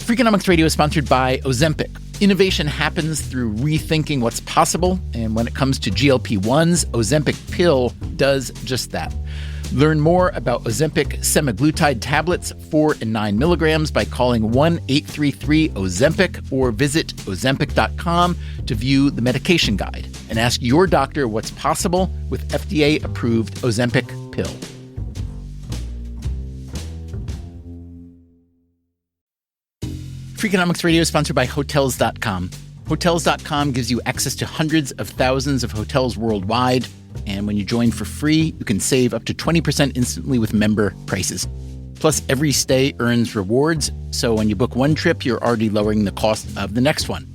Freakonomics Radio is sponsored by Ozempic. Innovation happens through rethinking what's possible, and when it comes to GLP-1s, Ozempic pill does just that. Learn more about Ozempic semaglutide tablets, 4 and 9 milligrams, by calling 1-833-OZEMPIC or visit Ozempic.com to view the medication guide and ask your doctor what's possible with FDA-approved Ozempic pill. Freakonomics Radio is sponsored by Hotels.com. Hotels.com gives you access to hundreds of thousands of hotels worldwide, and when you join for free, you can save up to 20% instantly with member prices. Plus, every stay earns rewards, so when you book one trip, you're already lowering the cost of the next one.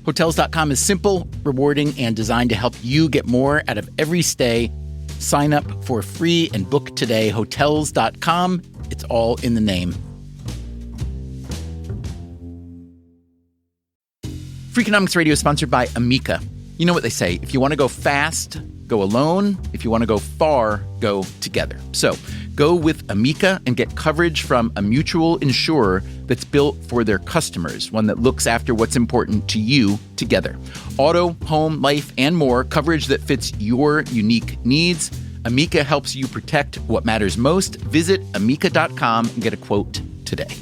Hotels.com is simple, rewarding, and designed to help you get more out of every stay. Sign up for free and book today. Hotels.com. It's all in the name. Freakonomics Radio is sponsored by Amica. You know what they say, if you want to go fast, go alone. If you want to go far, go together. So go with Amica and get coverage from a mutual insurer that's built for their customers, one that looks after what's important to you together. Auto, home, life, and more, coverage that fits your unique needs. Amica helps you protect what matters most. Visit Amica.com and get a quote today.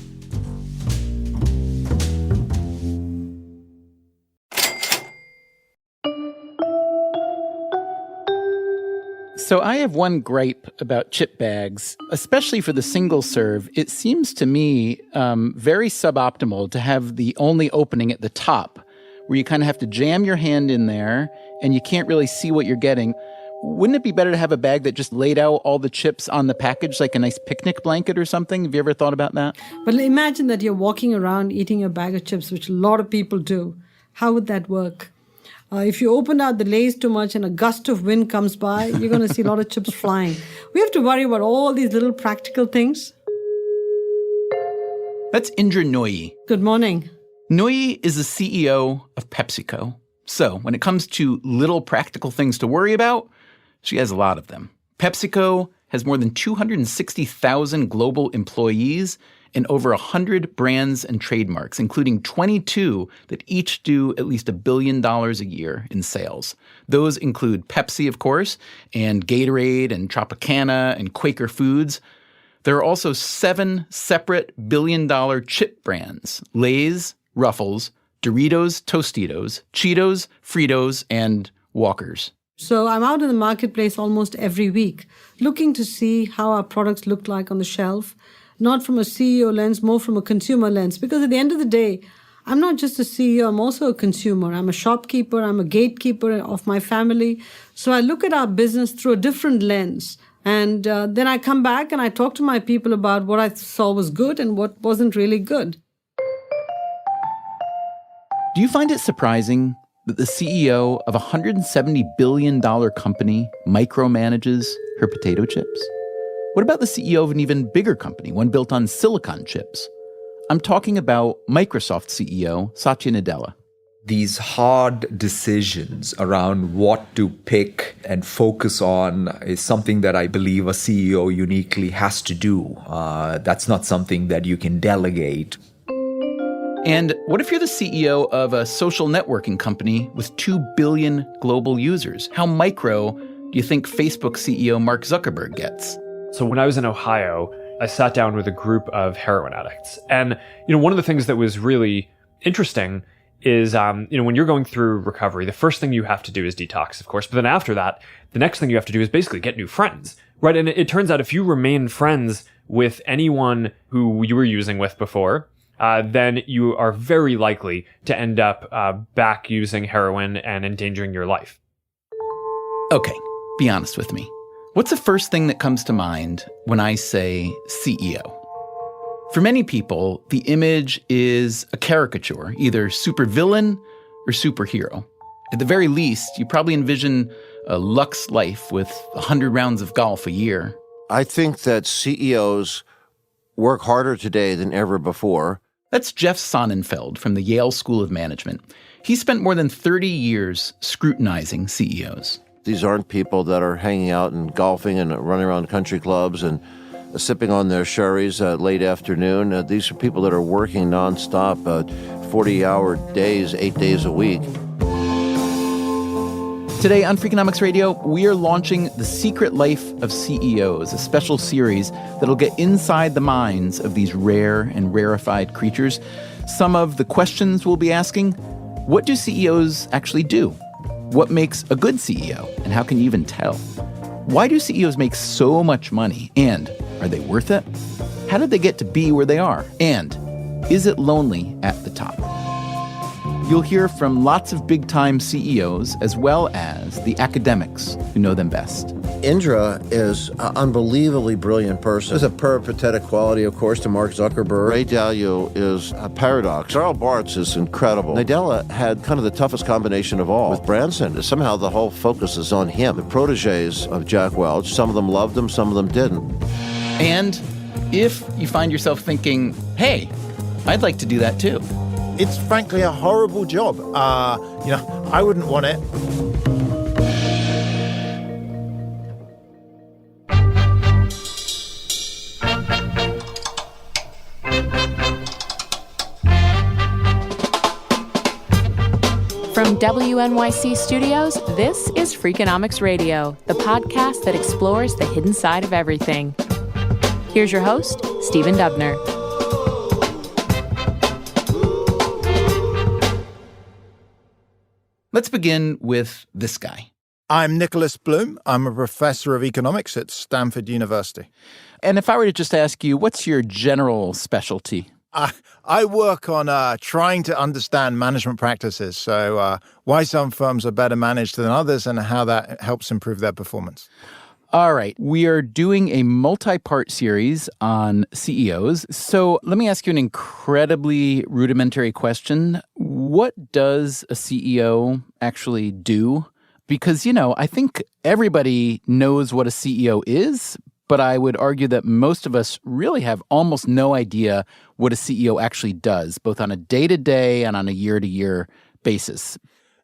So I have one gripe about chip bags, especially for the single serve. It seems to me very suboptimal to have the only opening at the top, where you kind of have to jam your hand in there and you can't really see what you're getting. Wouldn't it be better to have a bag that just laid out all the chips on the package, like a nice picnic blanket or something? Have you ever thought about that? But imagine that you're walking around eating a bag of chips, which a lot of people do. How would that work? If you open out the Lays too much and a gust of wind comes by, you're going to see a lot of chips flying. We have to worry about all these little practical things. That's Indra Nooyi. Good morning. Nooyi is the CEO of PepsiCo. So when it comes to little practical things to worry about, she has a lot of them. PepsiCo has more than 260,000 global employees and over 100 brands and trademarks, including 22 that each do at least $1 billion a year in sales. Those include Pepsi, of course, and Gatorade and Tropicana and Quaker Foods. There are also 7 separate billion-dollar chip brands: Lay's, Ruffles, Doritos, Tostitos, Cheetos, Fritos, and Walkers. So I'm out in the marketplace almost every week, looking to see how our products look like on the shelf, not from a CEO lens, more from a consumer lens. Because at the end of the day, I'm not just a CEO, I'm also a consumer. I'm a shopkeeper, I'm a gatekeeper of my family. So I look at our business through a different lens. And then I come back and I talk to my people about what I saw was good and what wasn't really good. Do you find it surprising that the CEO of a $170 billion company micromanages her potato chips? What about the CEO of an even bigger company, one built on silicon chips? I'm talking about Microsoft CEO Satya Nadella. These hard decisions around what to pick and focus on is something that I believe a CEO uniquely has to do. That's not something that you can delegate. And what if you're the CEO of a social networking company with 2 billion global users? How micro do you think Facebook CEO Mark Zuckerberg gets? So when I was in Ohio, I sat down with a group of heroin addicts. And, one of the things that was really interesting is, when you're going through recovery, the first thing you have to do is detox, of course. But then after that, the next thing you have to do is basically get new friends, right? And it turns out if you remain friends with anyone who you were using with before, then you are very likely to end up back using heroin and endangering your life. Okay, be honest with me. What's the first thing that comes to mind when I say CEO? For many people, the image is a caricature, either supervillain or superhero. At the very least, you probably envision a luxe life with 100 rounds of golf a year. I think that CEOs work harder today than ever before. That's Jeff Sonnenfeld from the Yale School of Management. He spent more than 30 years scrutinizing CEOs. These aren't people that are hanging out and golfing and running around country clubs and sipping on their sherries late afternoon. These are people that are working nonstop, 40-hour days, 8 days a week. Today on Freakonomics Radio, we are launching The Secret Life of CEOs, a special series that'll get inside the minds of these rare and rarefied creatures. Some of the questions we'll be asking: what do CEOs actually do? What makes a good CEO? And how can you even tell? Why do CEOs make so much money? And are they worth it? How did they get to be where they are? And is it lonely at the top? You'll hear from lots of big-time CEOs as well as the academics who know them best. Indra is an unbelievably brilliant person. There's a peripatetic quality, of course, to Mark Zuckerberg. Ray Dalio is a paradox. Bartz is incredible. Nadella had kind of the toughest combination of all with Branson. Somehow the whole focus is on him. The protégés of Jack Welch, some of them loved him, some of them didn't. And if you find yourself thinking, hey, I'd like to do that too. It's frankly a horrible job. I wouldn't want it. From WNYC Studios, this is Freakonomics Radio, the podcast that explores the hidden side of everything. Here's your host, Stephen Dubner. Let's begin with this guy. I'm Nicholas Bloom. I'm a professor of economics at Stanford University. And if I were to just ask you, what's your general specialty? I work on trying to understand management practices, so why some firms are better managed than others and how that helps improve their performance. All right. We are doing a multi-part series on CEOs. So let me ask you an incredibly rudimentary question. What does a CEO actually do? Because, I think everybody knows what a CEO is, but I would argue that most of us really have almost no idea what a CEO actually does, both on a day-to-day and on a year-to-year basis.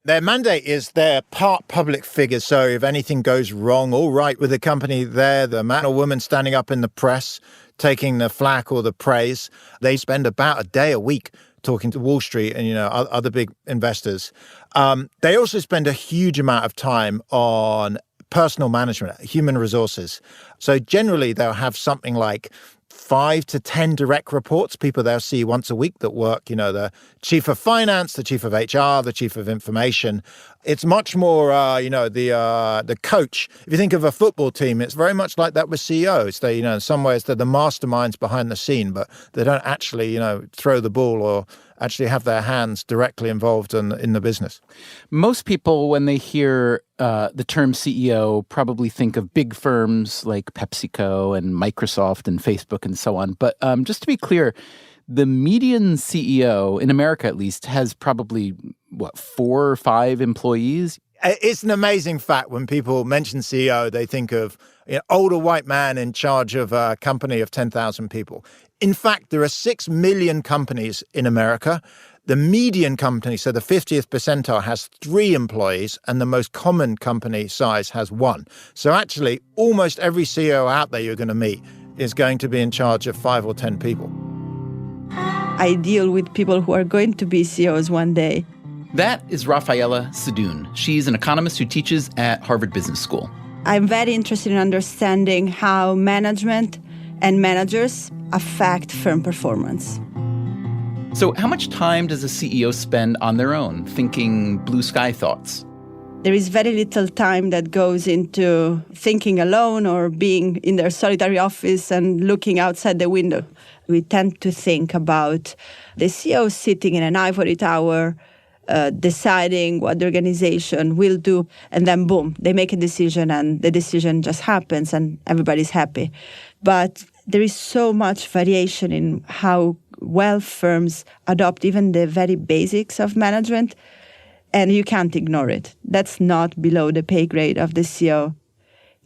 Their mandate is they're part public figures, so if anything goes wrong or right with the company, they're the man or woman standing up in the press, taking the flack or the praise. They spend about a day a week talking to Wall Street and, other big investors. They also spend a huge amount of time on personal management, human resources. So generally, they'll have something like 5 to 10 direct reports, people they'll see once a week that work, the chief of finance, the chief of HR, the chief of information. It's much more, the coach. If you think of a football team, it's very much like that with CEOs. They, in some ways, they're the masterminds behind the scene, but they don't actually, throw the ball or actually have their hands directly involved in the business. Most people, when they hear the term CEO, probably think of big firms like PepsiCo and Microsoft and Facebook and so on. But just to be clear, the median CEO, in America at least, has probably, 4 or 5 employees? It's an amazing fact when people mention CEO, they think of an older white man in charge of a company of 10,000 people. In fact, there are 6 million companies in America. The median company, so the 50th percentile, has 3 employees, and the most common company size has 1. So actually, almost every CEO out there you're going to meet is going to be in charge of 5 or 10 people. I deal with people who are going to be CEOs one day. That is Rafaela Sadoun. She's an economist who teaches at Harvard Business School. I'm very interested in understanding how management and managers affect firm performance. So how much time does a CEO spend on their own, thinking blue sky thoughts? There is very little time that goes into thinking alone or being in their solitary office and looking outside the window. We tend to think about the CEO sitting in an ivory tower, deciding what the organization will do, and then boom, they make a decision and the decision just happens and everybody's happy. But there is so much variation in how well firms adopt even the very basics of management, and you can't ignore it. That's not below the pay grade of the CEO.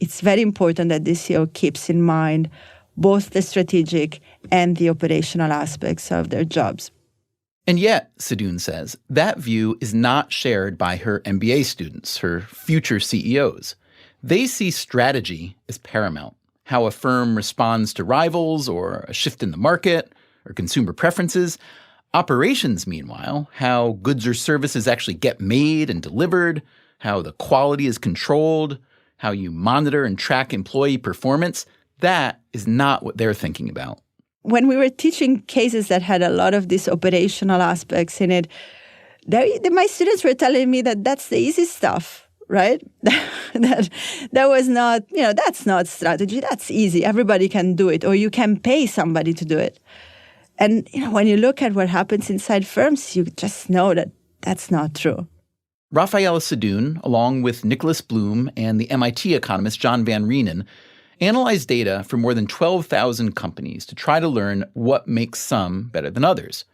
It's very important that the CEO keeps in mind both the strategic and the operational aspects of their jobs. And yet, Sadoun says, that view is not shared by her MBA students, her future CEOs. They see strategy as paramount. how a firm responds to rivals or a shift in the market or consumer preferences. Operations, meanwhile, how goods or services actually get made and delivered, how the quality is controlled, how you monitor and track employee performance, that is not what they're thinking about. When we were teaching cases that had a lot of these operational aspects in it, my students were telling me that that's the easy stuff, right? that was not, that's not strategy. That's easy. Everybody can do it, or you can pay somebody to do it. And when you look at what happens inside firms, you just know that that's not true. Raphaela Sadoun, along with Nicholas Bloom and the MIT economist John Van Reenen, analyzed data from more than 12,000 companies to try to learn what makes some better than others.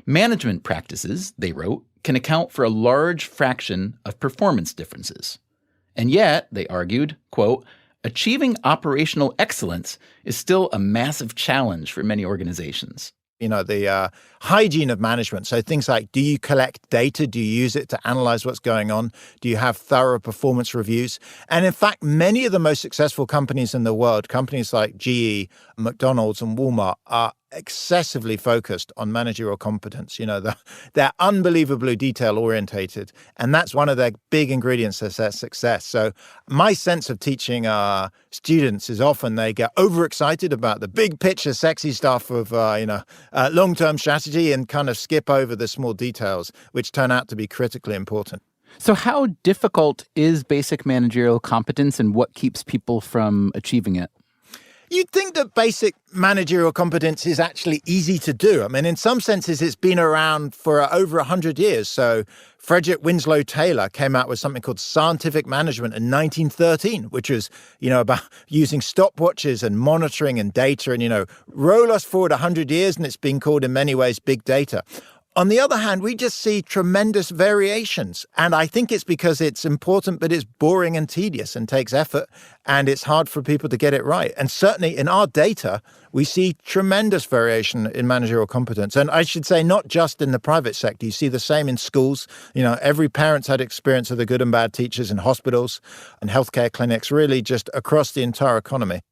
Management practices, they wrote, can account for a large fraction of performance differences. And yet, they argued, quote, achieving operational excellence is still a massive challenge for many organizations. The hygiene of management. So things like, do you collect data? Do you use it to analyze what's going on? Do you have thorough performance reviews? And in fact, many of the most successful companies in the world, companies like GE, McDonald's, and Walmart, are excessively focused on managerial competence. They're unbelievably detail-orientated, and that's one of their big ingredients to their success. So my sense of teaching students is often they get overexcited about the big picture, sexy stuff of long-term strategy and kind of skip over the small details, which turn out to be critically important. So how difficult is basic managerial competence, and what keeps people from achieving it? You'd think that basic managerial competence is actually easy to do. I mean, in some senses, it's been around for over 100 years. So Frederick Winslow Taylor came out with something called scientific management in 1913, which was, about using stopwatches and monitoring and data. And, roll us forward 100 years, and it's been called in many ways big data. On the other hand, we just see tremendous variations. And I think it's because it's important, but it's boring and tedious and takes effort, and it's hard for people to get it right. And certainly in our data, we see tremendous variation in managerial competence. And I should say, not just in the private sector. You see the same in schools. Every parent's had experience of the good and bad teachers in hospitals and healthcare clinics, really just across the entire economy.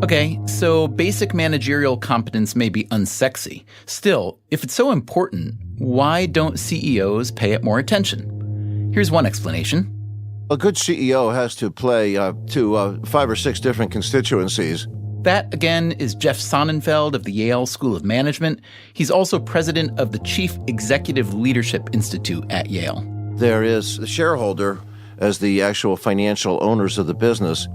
Okay, so basic managerial competence may be unsexy. Still, if it's so important, why don't CEOs pay it more attention? Here's one explanation. A good CEO has to play to 5 or 6 different constituencies. That, again, is Jeff Sonnenfeld of the Yale School of Management. He's also president of the Chief Executive Leadership Institute at Yale. There is the shareholder as the actual financial owners of the business.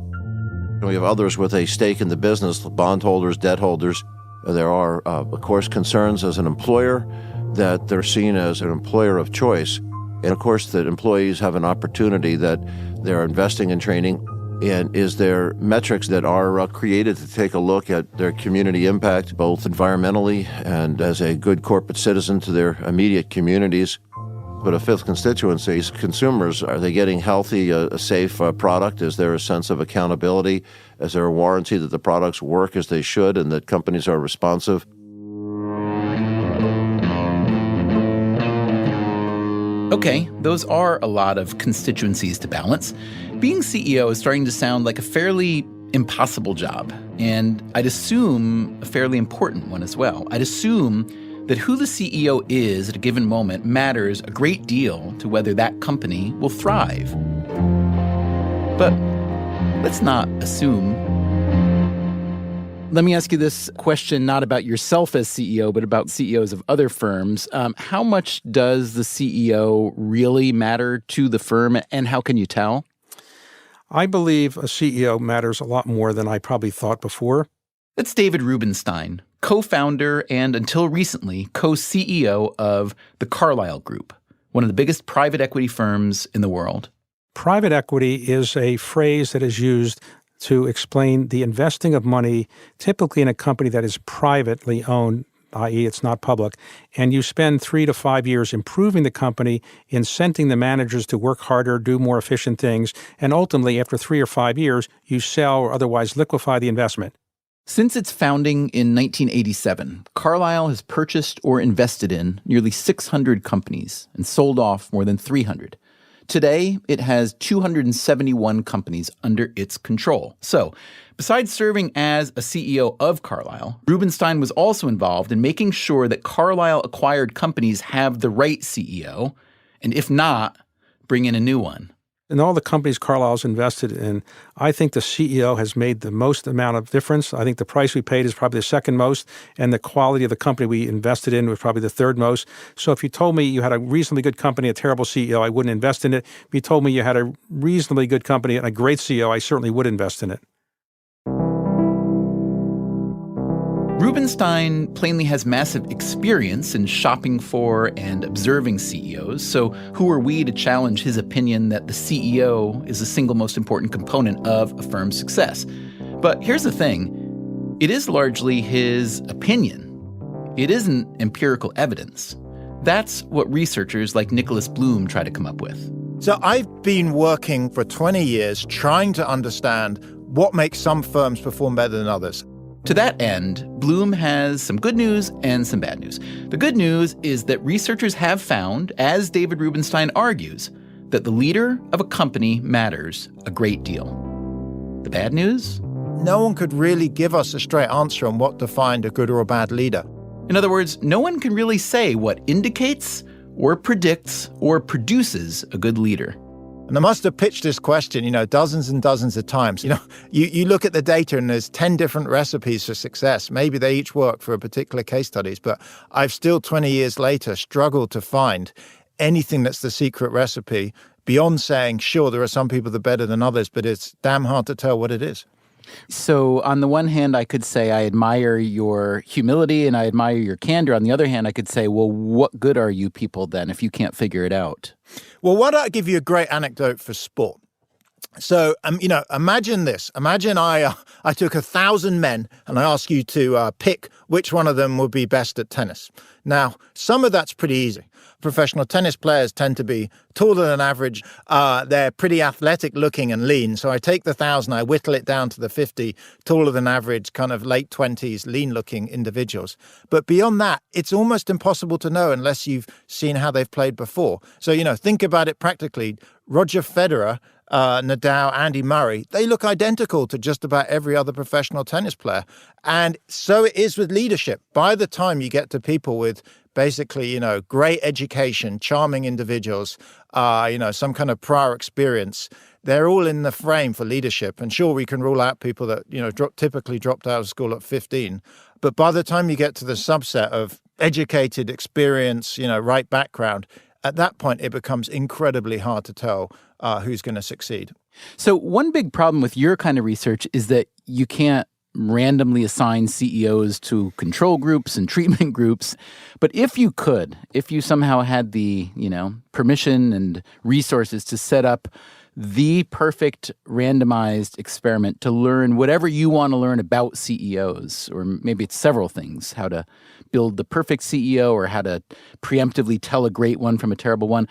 We have others with a stake in the business, bondholders, debt holders. There are, of course, concerns as an employer that they're seen as an employer of choice. And, of course, that employees have an opportunity that they're investing in training. And is there metrics that are created to take a look at their community impact, both environmentally and as a good corporate citizen to their immediate communities? But a fifth constituency is consumers. Are they getting healthy, a safe product? Is there a sense of accountability? Is there a warranty that the products work as they should and that companies are responsive? Okay, those are a lot of constituencies to balance. Being CEO is starting to sound like a fairly impossible job, and I'd assume a fairly important one as well. I'd assume that who the CEO is at a given moment matters a great deal to whether that company will thrive. But let's not assume. Let me ask you this question, not about yourself as CEO, but about CEOs of other firms. How much does the CEO really matter to the firm, and how can you tell? I believe a CEO matters a lot more than I probably thought before. That's David Rubenstein, co-founder and, until recently, co-CEO of the Carlyle Group, one of the biggest private equity firms in the world. Private equity is a phrase that is used to explain the investing of money, typically in a company that is privately owned, i.e. it's not public, and you spend 3 to 5 years improving the company, incenting the managers to work harder, do more efficient things, and ultimately, after 3 or 5 years, you sell or otherwise liquefy the investment. Since its founding in 1987, Carlyle has purchased or invested in nearly 600 companies and sold off more than 300. Today, it has 271 companies under its control. So, besides serving as a CEO of Carlyle, Rubenstein was also involved in making sure that Carlyle-acquired companies have the right CEO, and if not, bring in a new one. In all the companies Carlyle's invested in, I think the CEO has made the most amount of difference. I think the price we paid is probably the second most, and the quality of the company we invested in was probably the third most. So if you told me you had a reasonably good company, a terrible CEO, I wouldn't invest in it. If you told me you had a reasonably good company and a great CEO, I certainly would invest in it. Rubenstein plainly has massive experience in shopping for and observing CEOs, so who are we to challenge his opinion that the CEO is the single most important component of a firm's success? But here's the thing. It is largely his opinion. It isn't empirical evidence. That's what researchers like Nicholas Bloom try to come up with. So I've been working for 20 years trying to understand what makes some firms perform better than others. To that end, Bloom has some good news and some bad news. The good news is that researchers have found, as David Rubenstein argues, that the leader of a company matters a great deal. The bad news? No one could really give us a straight answer on what defined a good or a bad leader. In other words, no one can really say what indicates or predicts or produces a good leader. And I must have pitched this question, dozens and dozens of times. You look at the data and there's 10 different recipes for success. Maybe they each work for a particular case studies, but I've still 20 years later struggled to find anything that's the secret recipe beyond saying, sure, there are some people that are better than others, but it's damn hard to tell what it is. So on the one hand, I could say I admire your humility and I admire your candor. On the other hand, I could say, well, what good are you people then if you can't figure it out? Well, why don't I give you a great anecdote for sport? So, imagine this. Imagine I took 1,000 men and I ask you to pick which one of them would be best at tennis. Now, some of that's pretty easy. Professional tennis players tend to be taller than average. They're pretty athletic looking and lean. So I take the 1,000, I whittle it down to the 50 taller than average, kind of late 20s, lean looking individuals. But beyond that, it's almost impossible to know unless you've seen how they've played before. So, think about it practically. Roger Federer, Nadal, Andy Murray, they look identical to just about every other professional tennis player. And so it is with leadership. By the time you get to people with basically, great education, charming individuals, some kind of prior experience, they're all in the frame for leadership. And sure, we can rule out people that, typically dropped out of school at 15. But by the time you get to the subset of educated, experience, right background, at that point, it becomes incredibly hard to tell who's going to succeed. So one big problem with your kind of research is that you can't randomly assign CEOs to control groups and treatment groups. But if you could, if you somehow had the, permission and resources to set up the perfect randomized experiment to learn whatever you want to learn about CEOs, or maybe it's several things, how to build the perfect CEO or how to preemptively tell a great one from a terrible one,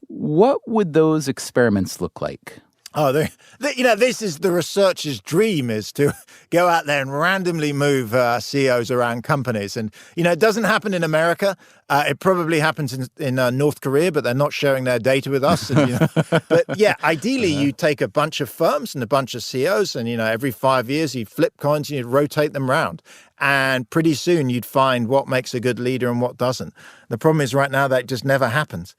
what would those experiments look like? Oh, this is the researcher's dream, is to go out there and randomly move CEOs around companies. And, it doesn't happen in America. It probably happens in North Korea, but they're not sharing their data with us. And, but yeah, ideally, you take a bunch of firms and a bunch of CEOs and, every 5 years you flip coins and you'd rotate them around. And pretty soon you'd find what makes a good leader and what doesn't. The problem is right now that just never happens.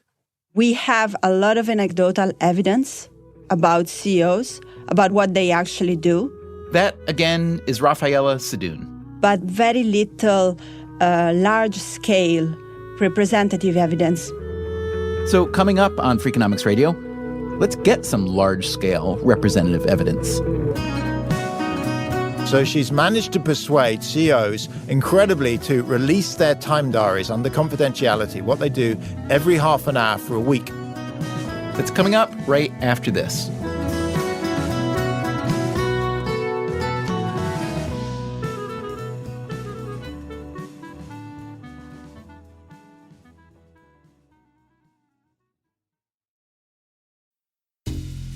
We have a lot of anecdotal evidence about CEOs, about what they actually do. That, again, is Rafaela Sadoun. But very little large-scale representative evidence. So coming up on Freakonomics Radio, let's get some large-scale representative evidence. So she's managed to persuade CEOs, incredibly, to release their time diaries under confidentiality, what they do every half an hour for a week. That's coming up right after this.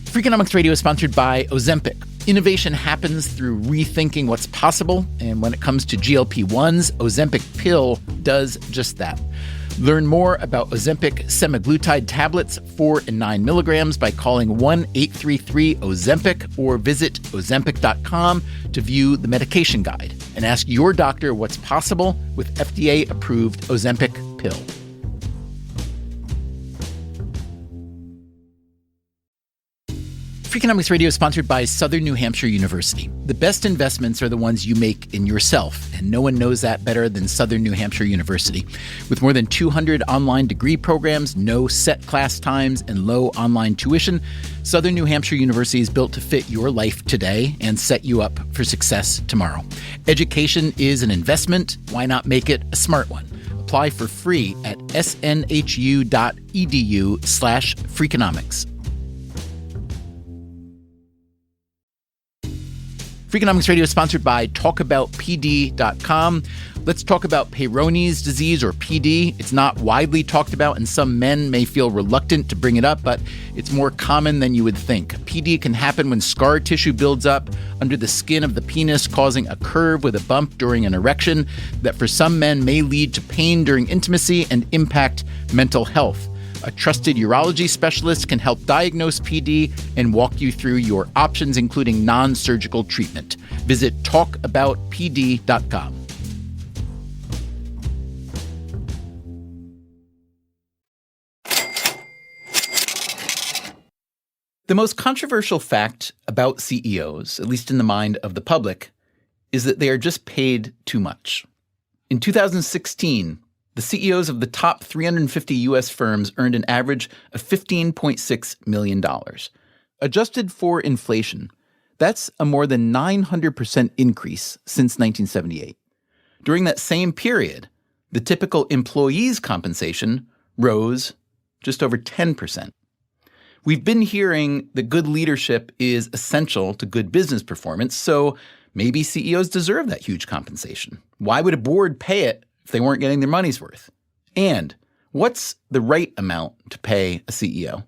Freakonomics Radio is sponsored by Ozempic. Innovation happens through rethinking what's possible, and when it comes to GLP-1s, Ozempic pill does just that. Learn more about Ozempic semaglutide tablets, 4 and 9 milligrams, by calling 1-833-OZEMPIC or visit Ozempic.com to view the medication guide and ask your doctor what's possible with FDA-approved Ozempic pill. Freakonomics Radio is sponsored by Southern New Hampshire University. The best investments are the ones you make in yourself, and no one knows that better than Southern New Hampshire University. With more than 200 online degree programs, no set class times, and low online tuition, Southern New Hampshire University is built to fit your life today and set you up for success tomorrow. Education is an investment. Why not make it a smart one? Apply for free at snhu.edu/Freakonomics. Freakonomics Radio is sponsored by TalkAboutPD.com. Let's talk about Peyronie's disease, or PD. It's not widely talked about, and some men may feel reluctant to bring it up, but it's more common than you would think. PD can happen when scar tissue builds up under the skin of the penis, causing a curve with a bump during an erection that for some men may lead to pain during intimacy and impact mental health. A trusted urology specialist can help diagnose PD and walk you through your options, including non-surgical treatment. Visit talkaboutpd.com. The most controversial fact about CEOs, at least in the mind of the public, is that they are just paid too much. In 2016, the CEOs of the top 350 U.S. firms earned an average of $15.6 million. Adjusted for inflation, that's a more than 900% increase since 1978. During that same period, the typical employee's compensation rose just over 10%. We've been hearing that good leadership is essential to good business performance, so maybe CEOs deserve that huge compensation. Why would a board pay it if they weren't getting their money's worth? And what's the right amount to pay a CEO?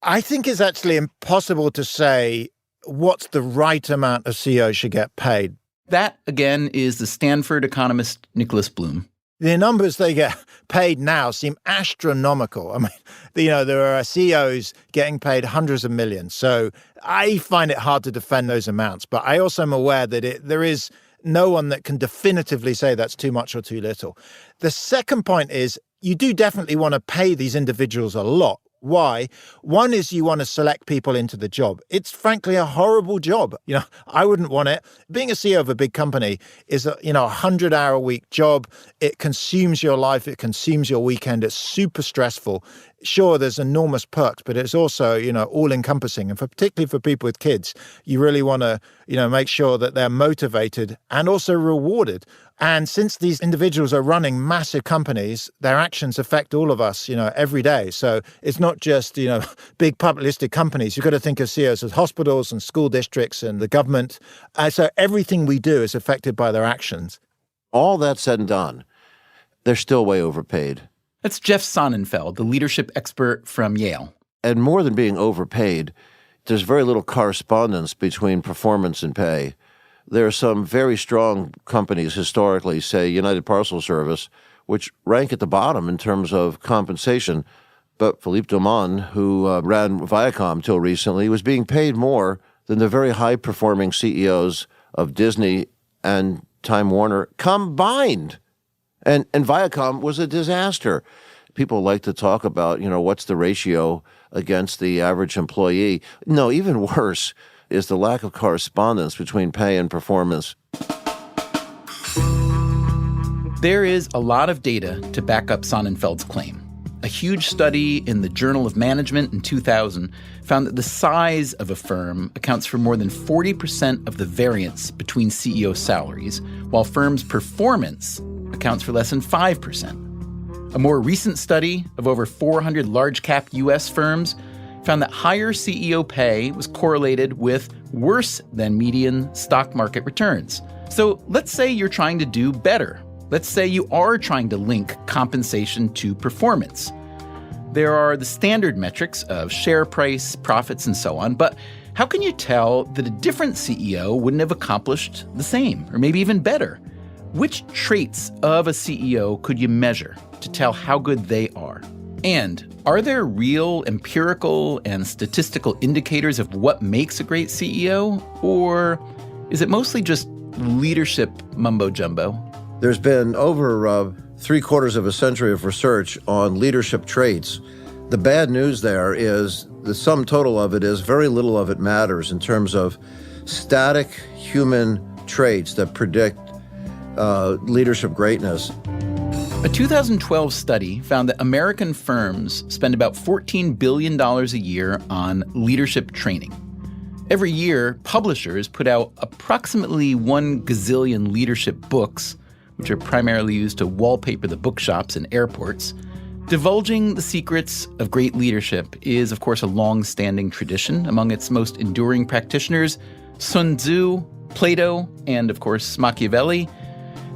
I think it's actually impossible to say what's the right amount a CEO should get paid. That, again, is the Stanford economist Nicholas Bloom. The numbers they get paid now seem astronomical. I mean, there are CEOs getting paid hundreds of millions. So I find it hard to defend those amounts. But I also am aware that there is no one that can definitively say that's too much or too little. The second point is you do definitely want to pay these individuals a lot. Why? One is you want to select people into the job. It's frankly a horrible job. I wouldn't want it. Being a CEO of a big company is a 100-hour-a-week job. It consumes your life. It consumes your weekend. It's super stressful. Sure, there's enormous perks, but it's also, all-encompassing. And particularly for people with kids, you really want to, make sure that they're motivated and also rewarded. And since these individuals are running massive companies, their actions affect all of us, every day. So it's not just, big public listed companies. You've got to think of CEOs as hospitals and school districts and the government. So everything we do is affected by their actions. All that said and done, they're still way overpaid. That's Jeff Sonnenfeld, the leadership expert from Yale. And more than being overpaid, there's very little correspondence between performance and pay. There are some very strong companies historically, say United Parcel Service, which rank at the bottom in terms of compensation. But Philippe Dauman, who ran Viacom till recently, was being paid more than the very high-performing CEOs of Disney and Time Warner combined. And Viacom was a disaster. People like to talk about, what's the ratio against the average employee. No, even worse is the lack of correspondence between pay and performance. There is a lot of data to back up Sonnenfeld's claim. A huge study in the Journal of Management in 2000 found that the size of a firm accounts for more than 40% of the variance between CEO salaries, while firms' performance accounts for less than 5%. A more recent study of over 400 large-cap U.S. firms found that higher CEO pay was correlated with worse than median stock market returns. So let's say you're trying to do better. Let's say you are trying to link compensation to performance. There are the standard metrics of share price, profits, and so on, but how can you tell that a different CEO wouldn't have accomplished the same, or maybe even better? Which traits of a CEO could you measure to tell how good they are? And are there real empirical and statistical indicators of what makes a great CEO? Or is it mostly just leadership mumbo-jumbo? There's been over 3/4 of a century of research on leadership traits. The bad news there is the sum total of it is very little of it matters in terms of static human traits that predict leadership greatness. A 2012 study found that American firms spend about $14 billion a year on leadership training. Every year, publishers put out approximately 1 gazillion leadership books, which are primarily used to wallpaper the bookshops in airports. Divulging the secrets of great leadership is, of course, a long-standing tradition among its most enduring practitioners, Sun Tzu, Plato, and, of course, Machiavelli.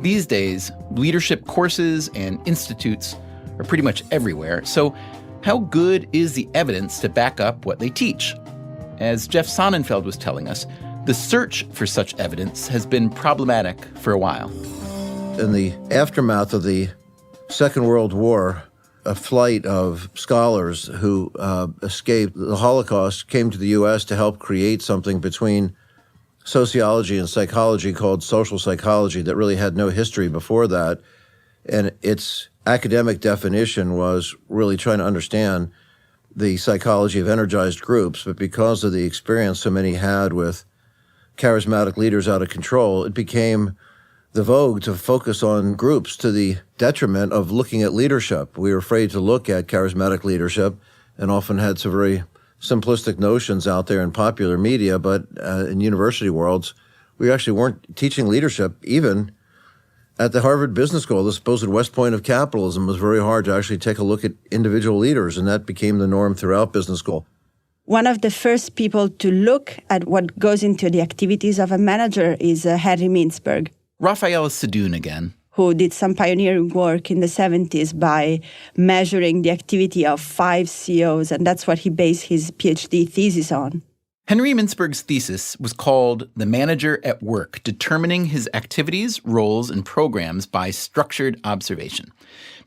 These days, leadership courses and institutes are pretty much everywhere. So how good is the evidence to back up what they teach? As Jeff Sonnenfeld was telling us, the search for such evidence has been problematic for a while. In the aftermath of the Second World War, a flight of scholars who escaped the Holocaust came to the U.S. to help create something between sociology and psychology called social psychology that really had no history before that. And its academic definition was really trying to understand the psychology of energized groups. But because of the experience so many had with charismatic leaders out of control, it became the vogue to focus on groups to the detriment of looking at leadership. We were afraid to look at charismatic leadership and often had some very simplistic notions out there in popular media, but in university worlds, we actually weren't teaching leadership. Even at the Harvard Business School, the supposed West Point of capitalism, was very hard to actually take a look at individual leaders, and that became the norm throughout business school. One of the first people to look at what goes into the activities of a manager is Henry Mintzberg. Raphael Sadoun again. Who did some pioneering work in the 70s by measuring the activity of 5 CEOs, and that's what he based his PhD thesis on. Henry Mintzberg's thesis was called The Manager at Work, Determining His Activities, Roles, and Programs by Structured Observation.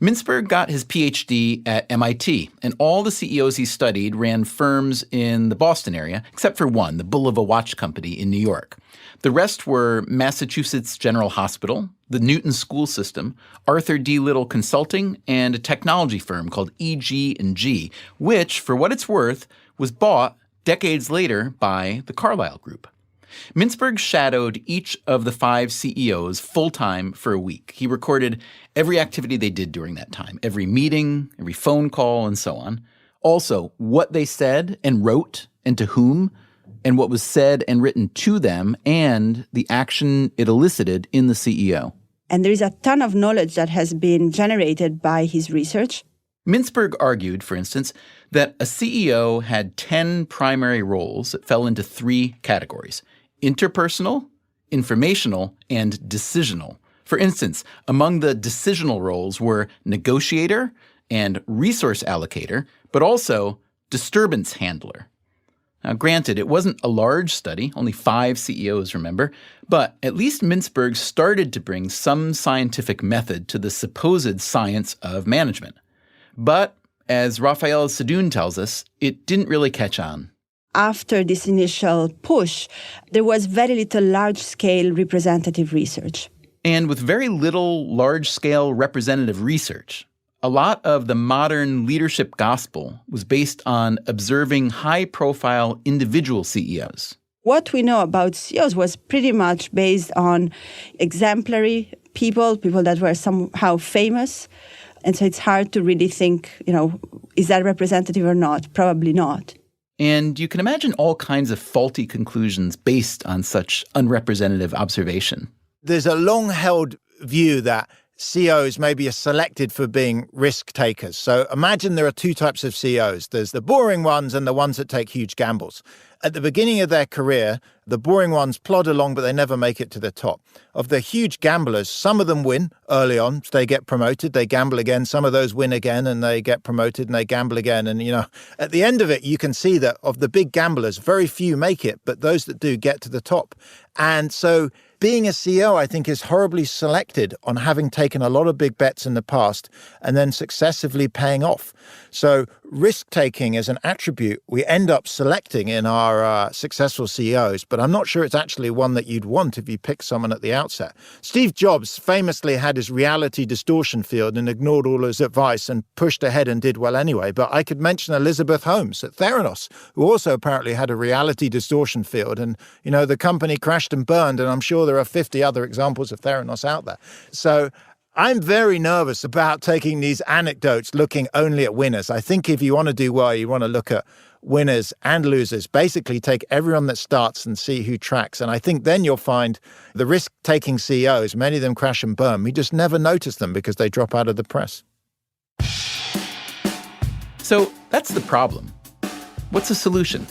Mintzberg got his PhD at MIT, and all the CEOs he studied ran firms in the Boston area, except for one, the Bulova Watch Company in New York. The rest were Massachusetts General Hospital, the Newton School System, Arthur D. Little Consulting, and a technology firm called EG&G, which, for what it's worth, was bought decades later by the Carlyle Group. Mintzberg shadowed each of the 5 CEOs full-time for a week. He recorded every activity they did during that time, every meeting, every phone call, and so on. Also, what they said and wrote and to whom, and what was said and written to them, and the action it elicited in the CEO. And there is a ton of knowledge that has been generated by his research. Mintzberg argued, for instance, that a CEO had 10 primary roles that fell into 3 categories: interpersonal, informational, and decisional. For instance, among the decisional roles were negotiator and resource allocator, but also disturbance handler. Now, granted, it wasn't a large study, only 5 CEOs, remember, but at least Mintzberg started to bring some scientific method to the supposed science of management. But, as Raphael Sadoun tells us, it didn't really catch on. After this initial push, there was very little large-scale representative research. And with very little large-scale representative research, a lot of the modern leadership gospel was based on observing high-profile individual CEOs. What we know about CEOs was pretty much based on exemplary people that were somehow famous. And so it's hard to really think, is that representative or not? Probably not. And you can imagine all kinds of faulty conclusions based on such unrepresentative observation. There's a long-held view that CEOs maybe are selected for being risk takers. So imagine there are 2 types of CEOs. There's the boring ones and the ones that take huge gambles. At the beginning of their career, the boring ones plod along, but they never make it to the top. Of the huge gamblers, some of them win early on. So they get promoted, they gamble again. Some of those win again and they get promoted and they gamble again. And, at the end of it, you can see that of the big gamblers, very few make it, but those that do get to the top. And so being a CEO, I think, is horribly selected on having taken a lot of big bets in the past and then successively paying off. So risk-taking is an attribute we end up selecting in our successful CEOs, but I'm not sure it's actually one that you'd want if you pick someone at the outset. Steve Jobs famously had his reality distortion field and ignored all his advice and pushed ahead and did well anyway. But I could mention Elizabeth Holmes at Theranos, who also apparently had a reality distortion field. And, you know, the company crashed and burned, and I'm sure there are 50 other examples of Theranos out there. So I'm very nervous about taking these anecdotes looking only at winners. I think if you want to do well, you want to look at winners and losers. Basically take everyone that starts and see who tracks. And I think then you'll find the risk-taking CEOs, many of them crash and burn. We just never notice them because they drop out of the press. So that's the problem. What's the solution?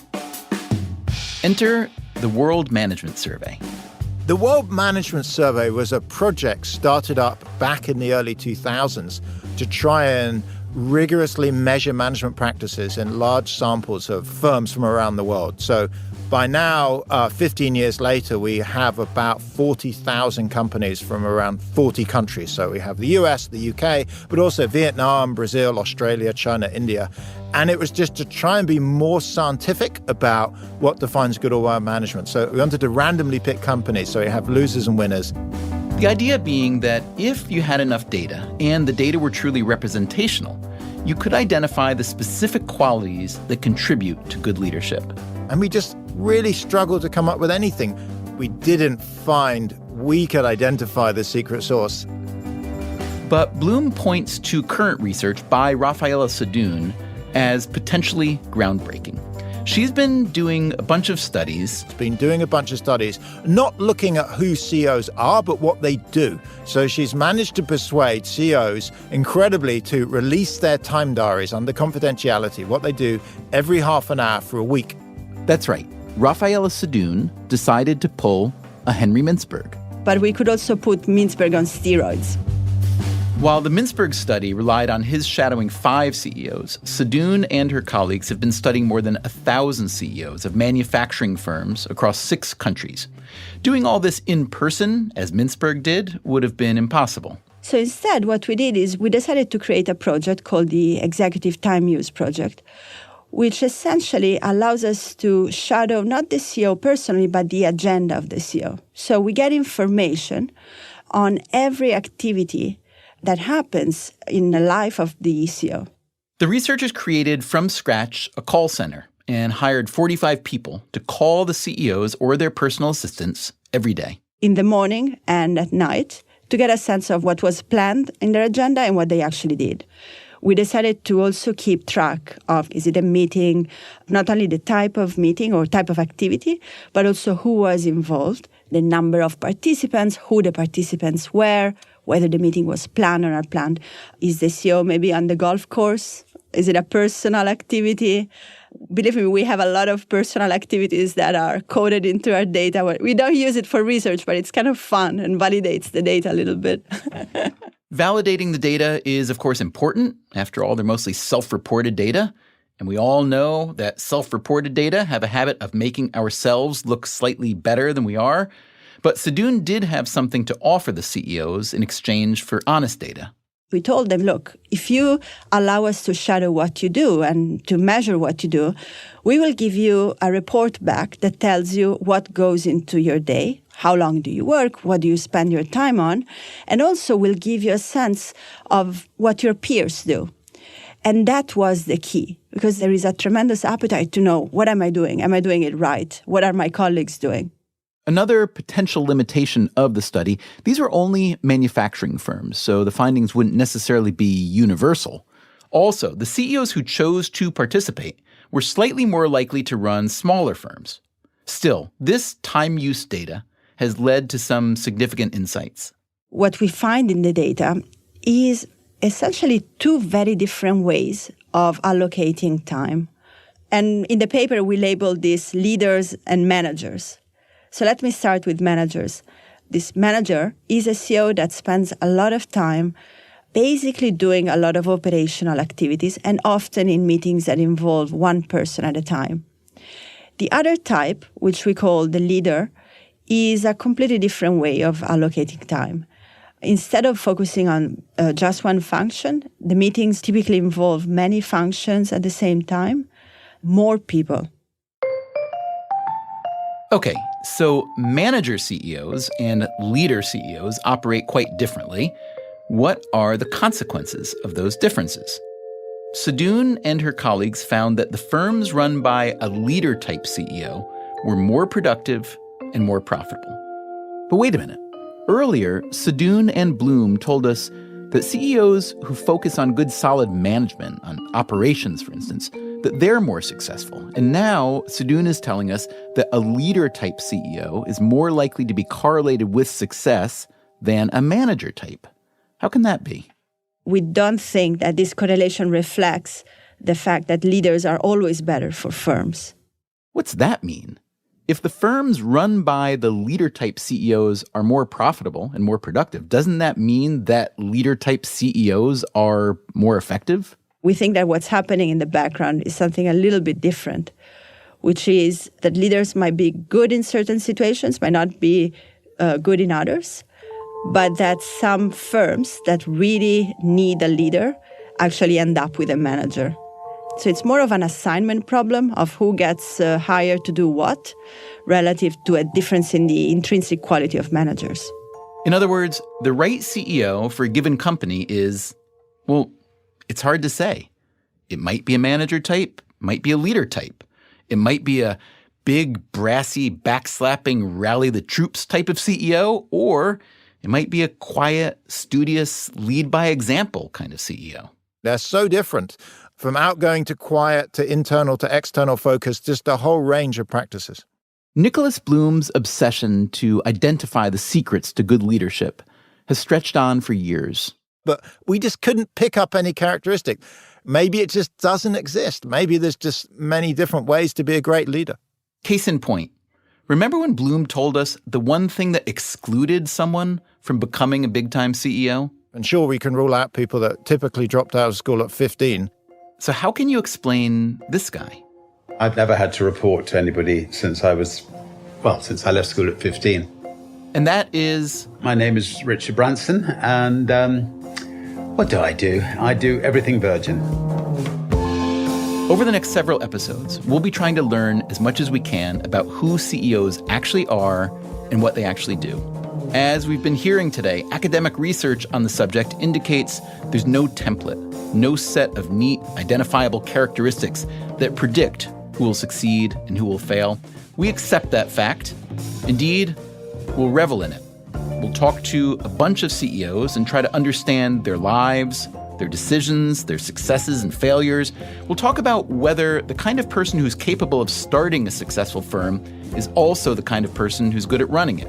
Enter the World Management Survey. The World Management Survey was a project started up back in the early 2000s to try and rigorously measure management practices in large samples of firms from around the world. So by now, 15 years later, we have about 40,000 companies from around 40 countries. So we have the US, the UK, but also Vietnam, Brazil, Australia, China, India. And it was just to try and be more scientific about what defines good or bad management. So we wanted to randomly pick companies so you have losers and winners. The idea being that if you had enough data and the data were truly representational, you could identify the specific qualities that contribute to good leadership. And we just really struggled to come up with anything. We didn't find we could identify the secret sauce. But Bloom points to current research by Rafaela Sadun as potentially groundbreaking. She's been doing a bunch of studies. Not looking at who CEOs are, but what they do. So she's managed to persuade CEOs, incredibly, to release their time diaries under confidentiality, what they do every half an hour for a week. That's right. Rafaela Sadun decided to pull a Henry Mintzberg. But we could also put Mintzberg on steroids. While the Mintzberg study relied on his shadowing 5 CEOs, Sadun and her colleagues have been studying more than 1,000 CEOs of manufacturing firms across 6 countries. Doing all this in person, as Mintzberg did, would have been impossible. So instead, what we did is we decided to create a project called the Executive Time Use Project, which essentially allows us to shadow not the CEO personally, but the agenda of the CEO. So we get information on every activity that happens in the life of the CEO. The researchers created from scratch a call center and hired 45 people to call the CEOs or their personal assistants every day. In the morning and at night to get a sense of what was planned in their agenda and what they actually did. We decided to also keep track of, is it a meeting, not only the type of meeting or type of activity, but also who was involved, the number of participants, who the participants were, whether the meeting was planned or not planned. Is the CEO maybe on the golf course? Is it a personal activity? Believe me, we have a lot of personal activities that are coded into our data. We don't use it for research, but it's kind of fun and validates the data a little bit. Validating the data is, of course, important. After all, they're mostly self-reported data. And we all know that self-reported data have a habit of making ourselves look slightly better than we are. But Sadun did have something to offer the CEOs in exchange for honest data. We told them, look, if you allow us to shadow what you do and to measure what you do, we will give you a report back that tells you what goes into your day, how long do you work, what do you spend your time on, and also will give you a sense of what your peers do. And that was the key, because there is a tremendous appetite to know, what am I doing? Am I doing it right? What are my colleagues doing? Another potential limitation of the study, these were only manufacturing firms, so the findings wouldn't necessarily be universal. Also, the CEOs who chose to participate were slightly more likely to run smaller firms. Still, this time use data has led to some significant insights. What we find in the data is essentially 2 very different ways of allocating time. And in the paper, we labeled these leaders and managers. So let me start with managers. This manager is a CEO that spends a lot of time basically doing a lot of operational activities and often in meetings that involve one person at a time. The other type, which we call the leader, is a completely different way of allocating time. Instead of focusing on just one function, the meetings typically involve many functions at the same time, more people. Okay, so manager CEOs and leader CEOs operate quite differently. What are the consequences of those differences? Sadoun and her colleagues found that the firms run by a leader-type CEO were more productive and more profitable. But wait a minute. Earlier, Sadoun and Bloom told us that CEOs who focus on good, solid management, on operations, for instance, that they're more successful. And now Sadoun is telling us that a leader-type CEO is more likely to be correlated with success than a manager type. How can that be? We don't think that this correlation reflects the fact that leaders are always better for firms. What's that mean? If the firms run by the leader-type CEOs are more profitable and more productive, doesn't that mean that leader-type CEOs are more effective? We think that what's happening in the background is something a little bit different, which is that leaders might be good in certain situations, might not be good in others, but that some firms that really need a leader actually end up with a manager. So it's more of an assignment problem of who gets hired to do what relative to a difference in the intrinsic quality of managers. In other words, the right CEO for a given company is, well, it's hard to say. It might be a manager type, might be a leader type. It might be a big, brassy, backslapping, rally the troops type of CEO, or it might be a quiet, studious, lead by example kind of CEO. They're so different, from outgoing to quiet to internal to external focus, just a whole range of practices. Nicholas Bloom's obsession to identify the secrets to good leadership has stretched on for years. But we just couldn't pick up any characteristic. Maybe it just doesn't exist. Maybe there's just many different ways to be a great leader. Case in point, remember when Bloom told us the one thing that excluded someone from becoming a big-time CEO? And sure, we can rule out people that typically dropped out of school at 15. So how can you explain this guy? I've never had to report to anybody since I left school at 15. And that is? My name is Richard Branson, and what do? I do everything Virgin. Over the next several episodes, we'll be trying to learn as much as we can about who CEOs actually are and what they actually do. As we've been hearing today, academic research on the subject indicates there's no template, no set of neat, identifiable characteristics that predict who will succeed and who will fail. We accept that fact. Indeed, we'll revel in it. We'll talk to a bunch of CEOs and try to understand their lives, their decisions, their successes and failures. We'll talk about whether the kind of person who's capable of starting a successful firm is also the kind of person who's good at running it.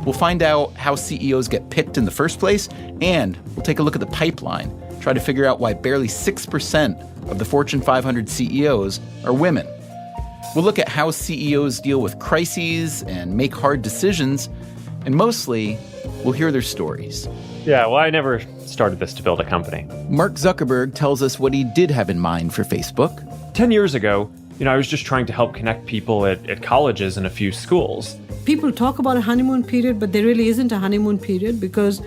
We'll find out how CEOs get picked in the first place, and we'll take a look at the pipeline, try to figure out why barely 6% of the Fortune 500 CEOs are women. We'll look at how CEOs deal with crises and make hard decisions, and mostly, we'll hear their stories. Yeah, well, I never started this to build a company. Mark Zuckerberg tells us what he did have in mind for Facebook. 10 years ago, I was just trying to help connect people at colleges and a few schools. People talk about a honeymoon period, but there really isn't a honeymoon period because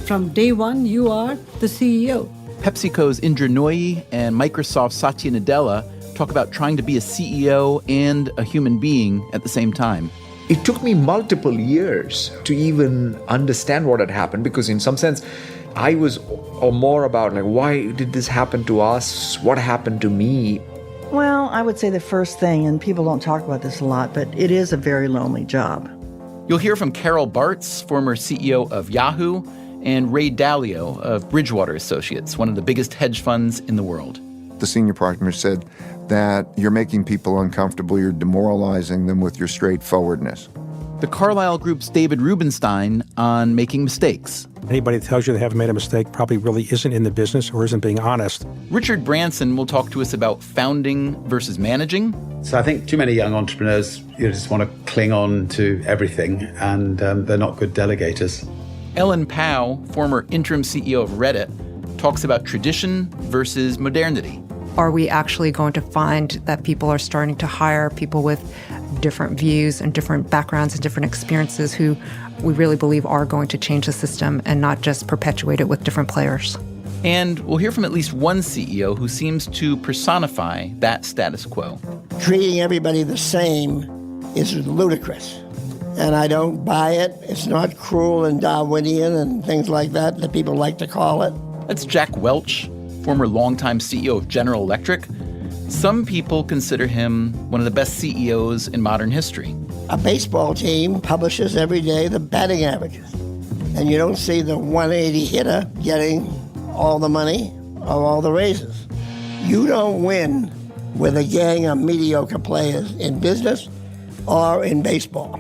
from day one, you are the CEO. PepsiCo's Indra Nooyi and Microsoft's Satya Nadella talk about trying to be a CEO and a human being at the same time. It took me multiple years to even understand what had happened, because in some sense, I was more about why did this happen to us? What happened to me? Well, I would say the first thing, and people don't talk about this a lot, but it is a very lonely job. You'll hear from Carol Bartz, former CEO of Yahoo, and Ray Dalio of Bridgewater Associates, one of the biggest hedge funds in the world. The senior partner said that you're making people uncomfortable, you're demoralizing them with your straightforwardness. The Carlyle Group's David Rubenstein on making mistakes. Anybody that tells you they haven't made a mistake probably really isn't in the business or isn't being honest. Richard Branson will talk to us about founding versus managing. So I think too many young entrepreneurs just want to cling on to everything, and they're not good delegators. Ellen Pao, former interim CEO of Reddit, talks about tradition versus modernity. Are we actually going to find that people are starting to hire people with different views and different backgrounds and different experiences who we really believe are going to change the system and not just perpetuate it with different players. And we'll hear from at least one CEO who seems to personify that status quo. Treating everybody the same is ludicrous, and I don't buy it. It's not cruel and Darwinian and things like that people like to call it. That's Jack Welch, former longtime CEO of General Electric. Some people consider him one of the best CEOs in modern history. A baseball team publishes every day the batting averages, and you don't see the 180 hitter getting all the money or all the raises. You don't win with a gang of mediocre players in business or in baseball.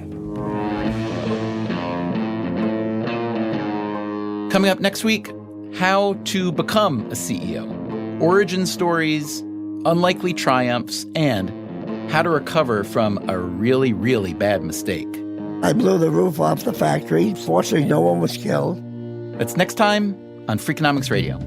Coming up next week, how to become a CEO, origin stories, unlikely triumphs, and how to recover from a really, really bad mistake. I blew the roof off the factory. Fortunately, no one was killed. That's next time on Freakonomics Radio.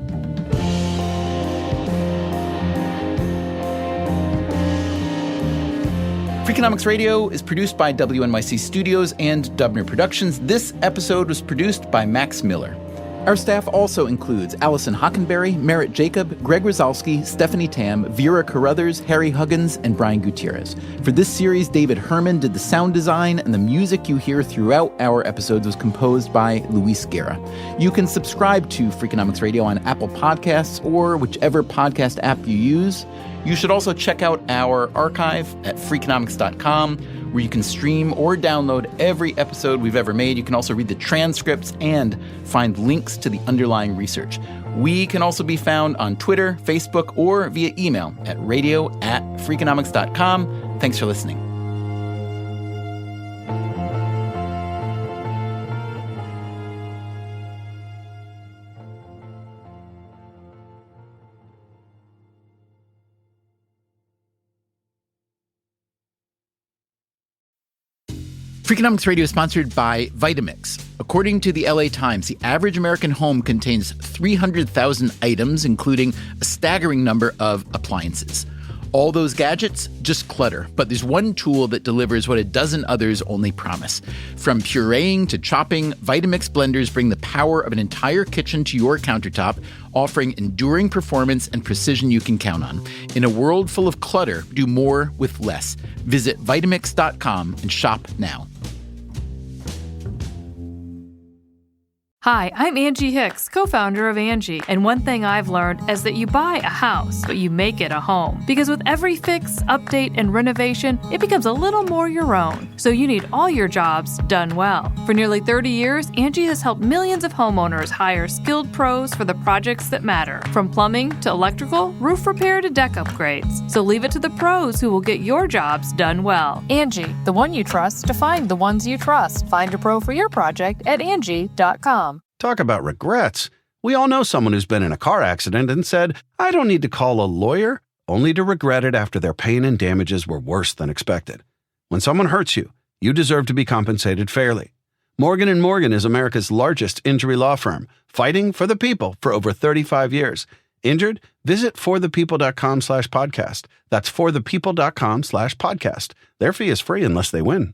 Freakonomics Radio is produced by WNYC Studios and Dubner Productions. This episode was produced by Max Miller. Our staff also includes Allison Hockenberry, Merritt Jacob, Greg Rosalski, Stephanie Tam, Vera Carruthers, Harry Huggins, and Brian Gutierrez. For this series, David Herman did the sound design, and the music you hear throughout our episodes was composed by Luis Guerra. You can subscribe to Freakonomics Radio on Apple Podcasts or whichever podcast app you use. You should also check out our archive at Freakonomics.com, where you can stream or download every episode we've ever made. You can also read the transcripts and find links to the underlying research. We can also be found on Twitter, Facebook, or via email at radio@Freakonomics.com. Thanks for listening. Freakonomics Radio is sponsored by Vitamix. According to the LA Times, the average American home contains 300,000 items, including a staggering number of appliances. All those gadgets, just clutter. But there's one tool that delivers what a dozen others only promise. From pureeing to chopping, Vitamix blenders bring the power of an entire kitchen to your countertop, offering enduring performance and precision you can count on. In a world full of clutter, do more with less. Visit Vitamix.com and shop now. Hi, I'm Angie Hicks, co-founder of Angie, and one thing I've learned is that you buy a house, but you make it a home. Because with every fix, update, and renovation, it becomes a little more your own. So you need all your jobs done well. For nearly 30 years, Angie has helped millions of homeowners hire skilled pros for the projects that matter. From plumbing to electrical, roof repair to deck upgrades. So leave it to the pros who will get your jobs done well. Angie, the one you trust to find the ones you trust. Find a pro for your project at Angie.com. Talk about regrets. We all know someone who's been in a car accident and said, I don't need to call a lawyer, only to regret it after their pain and damages were worse than expected. When someone hurts you, you deserve to be compensated fairly. Morgan & Morgan is America's largest injury law firm, fighting for the people for over 35 years. Injured? Visit forthepeople.com/podcast. That's forthepeople.com/podcast. Their fee is free unless they win.